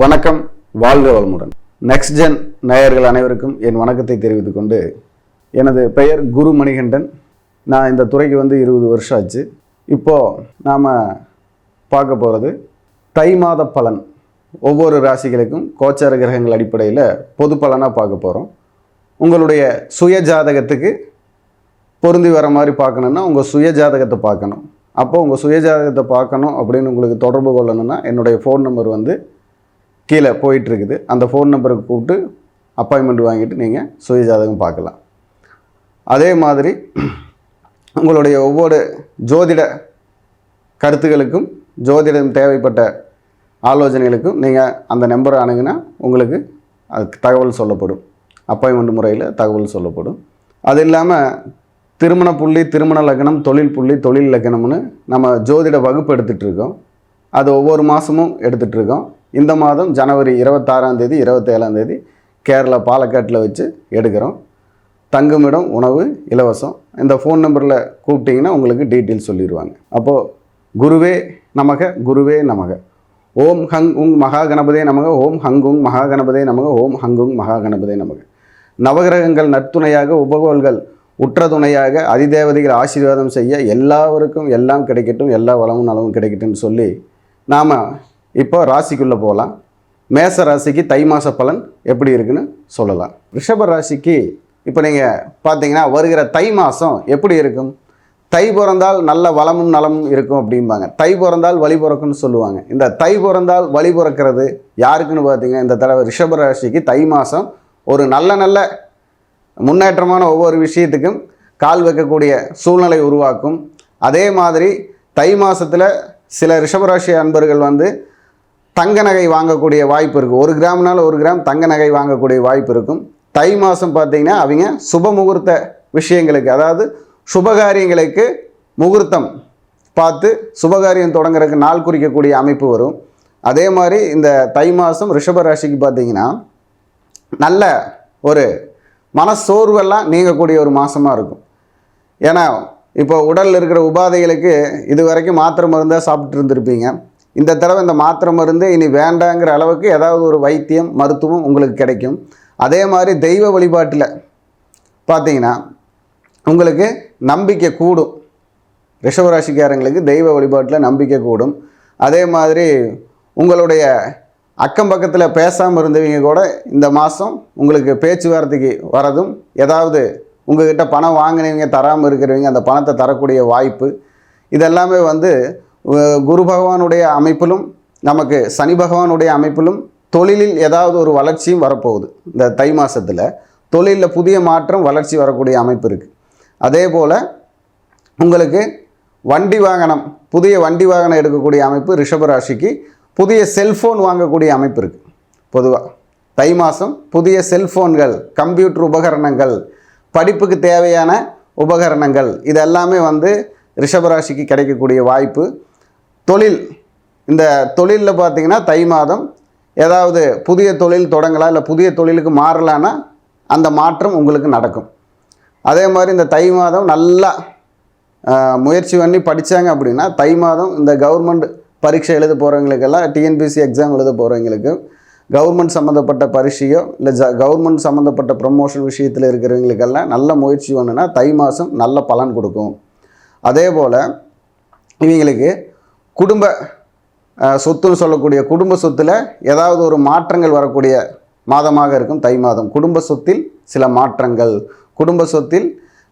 வணக்கம், வாழ்க வளமுடன். நெக்ஸ்ட் ஜென் நேயர்கள் அனைவருக்கும் என் வணக்கத்தை தெரிவித்துக் கொண்டு, எனது பெயர் குரு மணிகண்டன். நான் இந்த துறைக்கு 20 வருஷம் ஆச்சு. இப்போது நாம் பார்க்க போகிறது தை மாத பலன். ஒவ்வொரு ராசிகளுக்கும் கோச்சார கிரகங்கள் அடிப்படையில் பொது பலனாக பார்க்க போகிறோம். உங்களுடைய சுய ஜாதகத்துக்கு பொருந்தி வர மாதிரி பார்க்கணுன்னா உங்கள் சுய ஜாதகத்தை பார்க்கணும். அப்போது உங்கள் சுய ஜாதகத்தை பார்க்கணும் அப்படின்னு உங்களுக்கு தொடர்பு கொள்ளணுன்னா என்னுடைய ஃபோன் நம்பர் கீழே போயிட்டுருக்குது. அந்த ஃபோன் நம்பருக்கு கூப்பிட்டு அப்பாயின்மெண்ட் வாங்கிட்டு நீங்கள் சுய ஜாதகம் பார்க்கலாம். அதே மாதிரி உங்களுடைய ஒவ்வொரு ஜோதிட கருத்துக்களுக்கும் ஜோதிடம் தேவைப்பட்ட ஆலோசனைகளுக்கும் நீங்கள் அந்த நம்பரை அணுகுனா உங்களுக்கு அதுக்கு தகவல் சொல்லப்படும். அப்பாயின்மெண்ட் முறையில் தகவல் சொல்லப்படும். அது இல்லாமல் திருமண புள்ளி, திருமண லக்னம், தொழில் புள்ளி, தொழில் லக்னம்னு நம்ம ஜோதிட வகுப்பு எடுத்துகிட்ருக்கோம். அது ஒவ்வொரு மாதமும் எடுத்துகிட்ருக்கோம். இந்த மாதம் ஜனவரி 26ஆம் தேதி 27ஆம் தேதி கேரளா பாலக்காட்டில் வச்சு எடுக்கிறோம். தங்குமிடம், உணவு இலவசம். இந்த ஃபோன் நம்பரில் கூப்பிட்டிங்கன்னா உங்களுக்கு டீட்டெயில்ஸ் சொல்லிடுவாங்க. அப்போது குருவே நமக, குருவே நமக. ஓம் ஹங் உங் மகா கணபதே நமக, ஓம் ஹங் உங் மகா கணபதே நமக, ஓம் ஹங் உங் மகா கணபதே நமக. நவகிரகங்கள் நற்துணையாக, உபகோள்கள் உற்ற துணையாக, அதிதேவதைகள் ஆசீர்வாதம் செய்ய எல்லாருக்கும் எல்லாம் கிடைக்கட்டும், எல்லா வளமும் நலமும் கிடைக்கட்டும்னு சொல்லி நாம் இப்போ ராசிக்குள்ளே போகலாம். மேச ராசிக்கு தை மாத பலன் எப்படி இருக்குன்னு சொல்லலாம். ரிஷப ராசிக்கு இப்போ நீங்கள் பார்த்தீங்கன்னா வருகிற தை மாதம் எப்படி இருக்கும்? தை பிறந்தால் நல்ல வளமும் நலமும் இருக்கும் அப்படிம்பாங்க. தை பிறந்தால் வழி பிறக்குன்னு சொல்லுவாங்க. இந்த தை பிறந்தால் வழி பிறக்கிறது யாருக்குன்னு பார்த்தீங்கன்னா, இந்த தடவை ரிஷப ராசிக்கு தை மாதம் ஒரு நல்ல முன்னேற்றமான ஒவ்வொரு விஷயத்துக்கும் கால் வைக்கக்கூடிய சூழ்நிலை உருவாக்கும். அதே மாதிரி தை மாதத்தில் சில ரிஷபராசி அன்பர்கள் தங்க நகை வாங்கக்கூடிய வாய்ப்பு இருக்குது. 1 கிராம்னால 1 கிராம் தங்க நகை வாங்கக்கூடிய வாய்ப்பு இருக்கும். தை மாதம் பார்த்திங்கன்னா அவங்க சுப முகூர்த்த விஷயங்களுக்கு, அதாவது சுபகாரியங்களுக்கு முகூர்த்தம் பார்த்து சுபகாரியம் தொடங்குறதுக்கு நாள் குறிக்கக்கூடிய அமைப்பு வரும். அதே மாதிரி இந்த தை மாதம் ரிஷபராசிக்கு பார்த்திங்கன்னா நல்ல ஒரு மனசோர்வெல்லாம் நீங்கக்கூடிய ஒரு மாதமாக இருக்கும். ஏன்னா இப்போ உடலில் இருக்கிற உபாதைகளுக்கு இது வரைக்கும் மாத்திரை மருந்தாக சாப்பிட்டு இருந்திருப்பீங்க. இந்த தடவை இந்த மாத்திரை மருந்து இனி வேண்டாங்கிற அளவுக்கு ஏதாவது ஒரு வைத்தியம், மருத்துவம் உங்களுக்கு கிடைக்கும். அதே மாதிரி தெய்வ வழிபாட்டில் பார்த்தீங்கன்னா உங்களுக்கு நம்பிக்கை கூடும். ரிஷபராசிக்காரங்களுக்கு தெய்வ வழிபாட்டில் நம்பிக்கை கூடும். அதே மாதிரி உங்களுடைய அக்கம் பக்கத்தில் பேசாமல் இருந்தவங்க கூட இந்த மாதம் உங்களுக்கு பேச்சுவார்த்தைக்கு வரதும், ஏதாவது உங்கள்கிட்ட பணம் வாங்கினவங்க தராமல் இருக்கிறவங்க அந்த பணத்தை தரக்கூடிய வாய்ப்பு, இதெல்லாமே குரு பகவானுடைய அமைப்பிலும் நமக்கு சனி பகவானுடைய அமைப்பிலும் தொழிலில் ஏதாவது ஒரு வளர்ச்சியும் வரப்போகுது. இந்த தை மாதத்தில் தொழிலில் புதிய மாற்றம், வளர்ச்சி வரக்கூடிய அமைப்பு இருக்குது. அதே போல் உங்களுக்கு வண்டி வாகனம், புதிய வண்டி வாகனம் எடுக்கக்கூடிய அமைப்பு ரிஷபராசிக்கு. புதிய செல்ஃபோன் வாங்கக்கூடிய அமைப்பு இருக்குது. பொதுவாக தை மாதம் புதிய செல்ஃபோன்கள், கம்ப்யூட்டர் உபகரணங்கள், படிப்புக்கு தேவையான உபகரணங்கள், இதெல்லாமே ரிஷபராசிக்கு கிடைக்கக்கூடிய வாய்ப்பு. தொழில், இந்த தொழிலில் பார்த்திங்கன்னா தை மாதம் ஏதாவது புதிய தொழில் தொடங்கலாம், இல்லை புதிய தொழிலுக்கு மாறலான்னா அந்த மாற்றம் உங்களுக்கு நடக்கும். அதே மாதிரி இந்த தை மாதம் நல்லா முயற்சி பண்ணி படித்தாங்க அப்படின்னா தை மாதம் இந்த கவர்மெண்ட் பரீட்சை எழுத போகிறவங்களுக்கெல்லாம், டிஎன்பிஎஸ்சி எக்ஸாம் எழுத போகிறவங்களுக்கு, கவர்மெண்ட் சம்மந்தப்பட்ட பரீட்சையோ இல்லை கவர்மெண்ட் சம்மந்தப்பட்ட ப்ரமோஷன் விஷயத்தில் இருக்கிறவங்களுக்கெல்லாம் நல்ல முயற்சி பண்ணுன்னா தை மாதம் நல்ல பலன் கொடுக்கும். அதே போல் இவங்களுக்கு குடும்ப சொத்துன்னு சொல்லக்கூடிய குடும்ப சொத்தில் ஏதாவது ஒரு மாற்றங்கள் வரக்கூடிய மாதமாக இருக்கும் தை மாதம். குடும்ப சொத்தில் சில மாற்றங்கள், குடும்ப சொத்தில்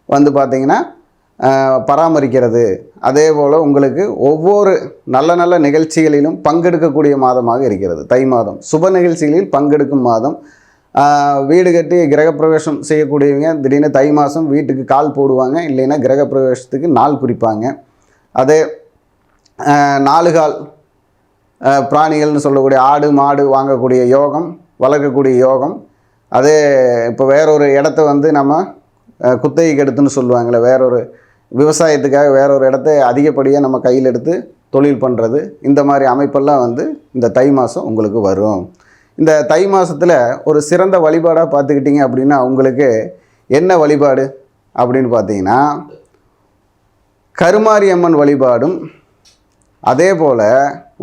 பார்த்திங்கன்னா பராமரிக்கிறது. அதே போல் உங்களுக்கு ஒவ்வொரு நல்ல நிகழ்ச்சிகளிலும் பங்கெடுக்கக்கூடிய மாதமாக இருக்கிறது தை மாதம். சுப நிகழ்ச்சிகளில் பங்கெடுக்கும் மாதம். வீடு கட்டி கிரகப்பிரவேசம் செய்யக்கூடியவங்க திடீர்னு தை மாதம் வீட்டுக்கு கால் போடுவாங்க, இல்லைன்னா கிரகப்பிரவேசத்துக்கு நாள் குறிப்பாங்க. அதே 4 கால் பிராணிகள்னு சொல்லக்கூடிய ஆடு மாடு வாங்கக்கூடிய யோகம், வளர்க்கக்கூடிய யோகம். அதே இப்போ வேறொரு இடத்த நம்ம குத்தகைக்கு எடுத்துன்னு சொல்லுவாங்களே, வேறொரு விவசாயத்துக்காக வேறொரு இடத்த அதிகப்படியாக நம்ம கையில் எடுத்து தொழில் பண்ணுறது, இந்த மாதிரி அமைப்பெல்லாம் இந்த தை மாதம் உங்களுக்கு வரும். இந்த தை மாதத்தில் ஒரு சிறந்த வழிபாடாக பார்த்துக்கிட்டிங்க அப்படின்னா உங்களுக்கு என்ன வழிபாடு அப்படின்னு பார்த்தீங்கன்னா, கருமாரியம்மன் வழிபாடும், அதே போல்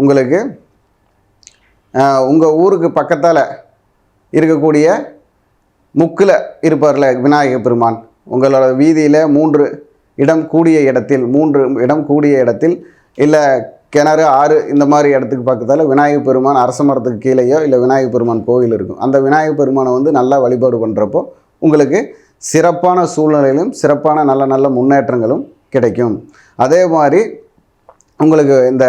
உங்களுக்கு உங்கள் ஊருக்கு பக்கத்தால் இருக்கக்கூடிய முக்கில் இருப்பார்ல விநாயகப் பெருமான், உங்களோட வீதியில் 3 இடம் கூடிய இடத்தில் இல்லை கிணறு, ஆறு இந்த மாதிரி இடத்துக்கு பக்கத்தால் விநாயகப் பெருமான் அரச மரத்துக்கு கீழேயோ இல்லை விநாயகப் பெருமான் கோவில் இருக்கும். அந்த விநாயகப் பெருமானை வந்து நல்லா வழிபாடு பண்ணுறப்போ உங்களுக்கு சிறப்பான சூழ்நிலையிலும் சிறப்பான நல்ல நல்ல முன்னேற்றங்களும் கிடைக்கும். அதே மாதிரி உங்களுக்கு இந்த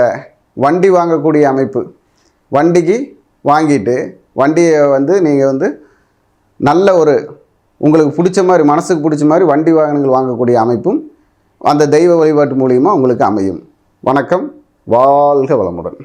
வண்டி வாங்கக்கூடிய அமைப்பு, வண்டிக்கு வாங்கிட்டு வண்டியை வந்து நீங்கள் வந்து நல்ல ஒரு உங்களுக்கு பிடிச்ச மாதிரி, மனசுக்கு பிடிச்ச மாதிரி வண்டி வாகனங்கள் வாங்கக்கூடிய அமைப்பும் அந்த தெய்வ வழிபாட்டு மூலியமாக உங்களுக்கு அமையும். வணக்கம். வாழ்க வளமுடன்.